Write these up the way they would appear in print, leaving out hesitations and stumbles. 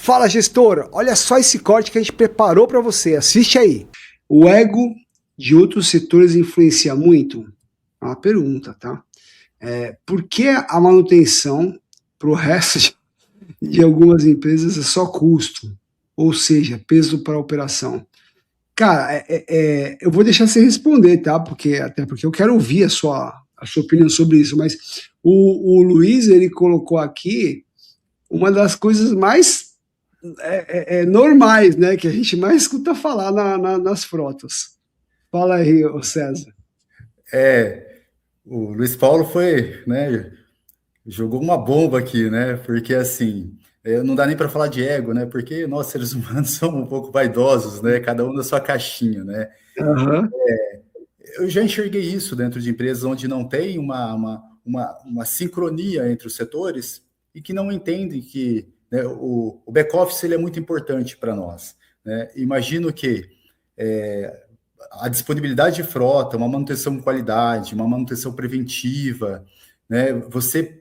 Fala, gestor! Olha só esse corte que a gente preparou para você. Assiste aí. O ego de outros setores influencia muito? É uma pergunta, tá? Por que a manutenção para o resto de algumas empresas é só custo? Ou seja, peso para a operação? Cara, eu vou deixar você responder, tá? Até porque eu quero ouvir a sua opinião sobre isso. Mas o Luiz, ele colocou aqui uma das coisas mais normais, né, que a gente mais escuta falar nas frotas. Fala aí, ô César. É, o Luiz Paulo foi, né, jogou uma bomba aqui, né? Porque assim, não dá nem para falar de ego, né? Porque nós seres humanos somos um pouco vaidosos, né? Cada um na sua caixinha, né? Aham. Eu já enxerguei isso dentro de empresas onde não tem uma sincronia entre os setores e que não entendem que, né, o back-office ele é muito importante para nós, né? Imagino que a disponibilidade de frota, uma manutenção de qualidade, uma manutenção preventiva, né? Você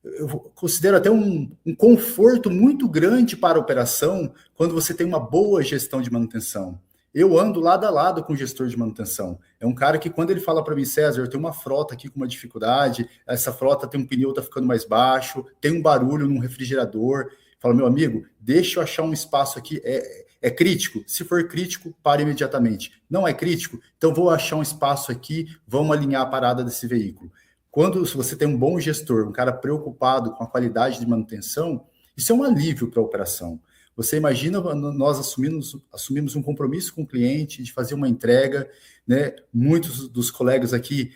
eu considero até um conforto muito grande para a operação quando você tem uma boa gestão de manutenção. Eu ando lado a lado com o gestor de manutenção. É um cara que, quando ele fala para mim, César, eu tenho uma frota aqui com uma dificuldade, essa frota tem um pneu, tá ficando mais baixo, tem um barulho num refrigerador. Fala, meu amigo, deixa eu achar um espaço aqui. É crítico? Se for crítico, pare imediatamente. Não é crítico? Então vou achar um espaço aqui, vamos alinhar a parada desse veículo. Quando você tem um bom gestor, um cara preocupado com a qualidade de manutenção, isso é um alívio para a operação. Você imagina nós assumimos um compromisso com o cliente de fazer uma entrega, né? Muitos dos colegas aqui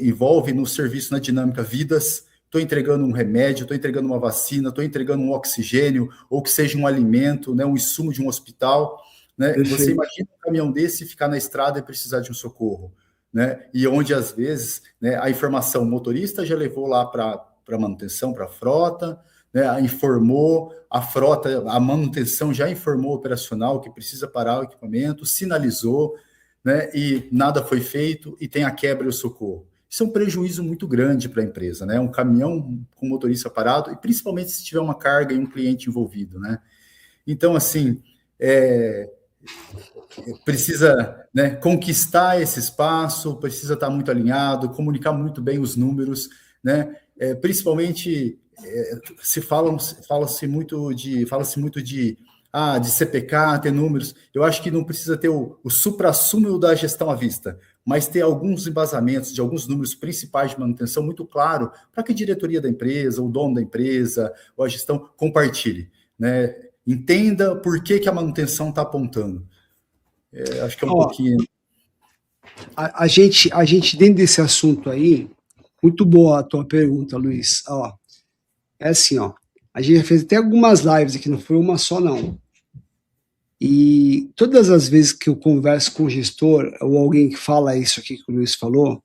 envolvem no serviço na dinâmica vidas. Estou entregando um remédio, estou entregando uma vacina, estou entregando um oxigênio, ou que seja um alimento, né? Um insumo de um hospital. Né? Você Perfeito. imagina um caminhão desse ficar na estrada e precisar de um socorro. Né? E onde, às vezes, né, a informação, o motorista já levou lá para manutenção, para a frota, né, informou a frota, a manutenção já informou o operacional que precisa parar o equipamento, sinalizou, né, e nada foi feito e tem a quebra e o socorro. Isso é um prejuízo muito grande para a empresa, né? Um caminhão com motorista parado, e principalmente se tiver uma carga e um cliente envolvido, né? Então, assim, precisa, né, conquistar esse espaço, precisa estar muito alinhado, comunicar muito bem os números, né? Principalmente fala-se muito de CPK, ter números. Eu acho que não precisa ter o suprassumo da gestão à vista, mas ter alguns embasamentos de alguns números principais de manutenção muito claro para que a diretoria da empresa, o dono da empresa, ou a gestão compartilhe, né? Entenda por que a manutenção está apontando. Acho que é um Ó, pouquinho. a gente dentro desse assunto aí, muito boa a tua pergunta, Luiz. Ó, é assim, ó. A gente já fez até algumas lives aqui, não foi uma só, não. E todas as vezes que eu converso com o gestor, ou alguém que fala isso aqui que o Luiz falou,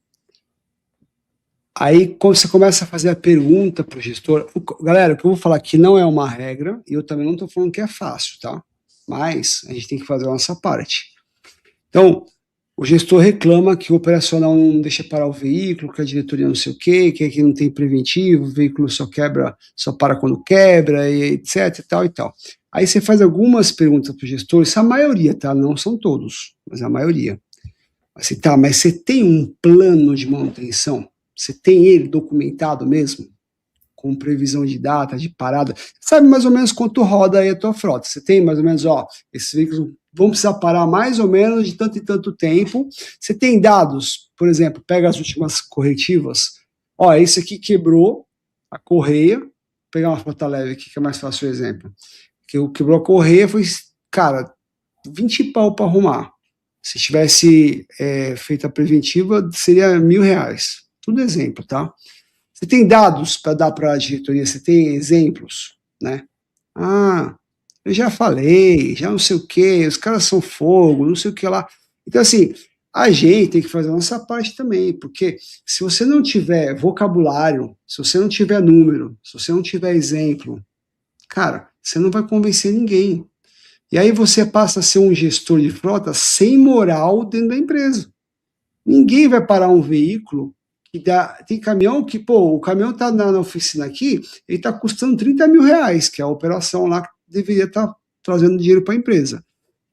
aí quando você começa a fazer a pergunta para o gestor, galera, o que eu vou falar aqui não é uma regra, e eu também não estou falando que é fácil, tá? Mas a gente tem que fazer a nossa parte. Então, o gestor reclama que o operacional não deixa parar o veículo, que a diretoria não sei o quê, que aqui não tem preventivo, o veículo só quebra, só para quando quebra, e etc, e tal e tal. Aí você faz algumas perguntas para o gestor, isso é a maioria, tá? Não são todos, mas a maioria. Assim, tá, mas você tem um plano de manutenção? Você tem ele documentado mesmo? Com previsão de data, de parada? Sabe mais ou menos quanto roda aí a tua frota? Você tem mais ou menos, ó, esses veículos vão precisar parar mais ou menos de tanto e tanto tempo. Você tem dados, por exemplo, pega as últimas corretivas. Ó, esse aqui quebrou a correia. Vou pegar uma frota leve aqui, que é mais fácil o exemplo. Que quebrou a correia, foi, cara, 20 pau para arrumar. Se tivesse feito a preventiva, seria R$ 1.000. Tudo exemplo, tá? Você tem dados para dar para a diretoria? Você tem exemplos, né? Ah, eu já falei, já não sei o que, os caras são fogo, não sei o que lá. Então, assim, a gente tem que fazer a nossa parte também, porque se você não tiver vocabulário, se você não tiver número, se você não tiver exemplo, cara, você não vai convencer ninguém. E aí você passa a ser um gestor de frota sem moral dentro da empresa. Ninguém vai parar um veículo Tem caminhão que, pô, o caminhão tá na oficina aqui, ele tá custando 30 mil reais, que é a operação lá que deveria estar trazendo dinheiro para a empresa.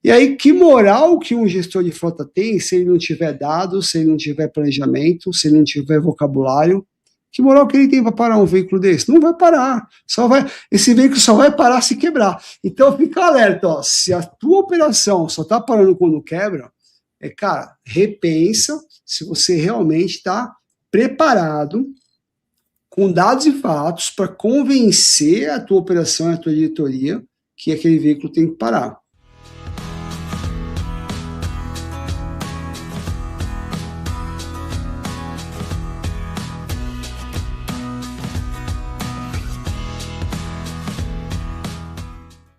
E aí, que moral que um gestor de frota tem se ele não tiver dados, se ele não tiver planejamento, se ele não tiver vocabulário? Que moral que ele tem para parar um veículo desse? Não vai parar. Esse veículo só vai parar se quebrar. Então, fica alerta, ó, se a tua operação só está parando quando quebra, cara, repensa se você realmente está preparado com dados e fatos para convencer a tua operação e a tua diretoria que aquele veículo tem que parar.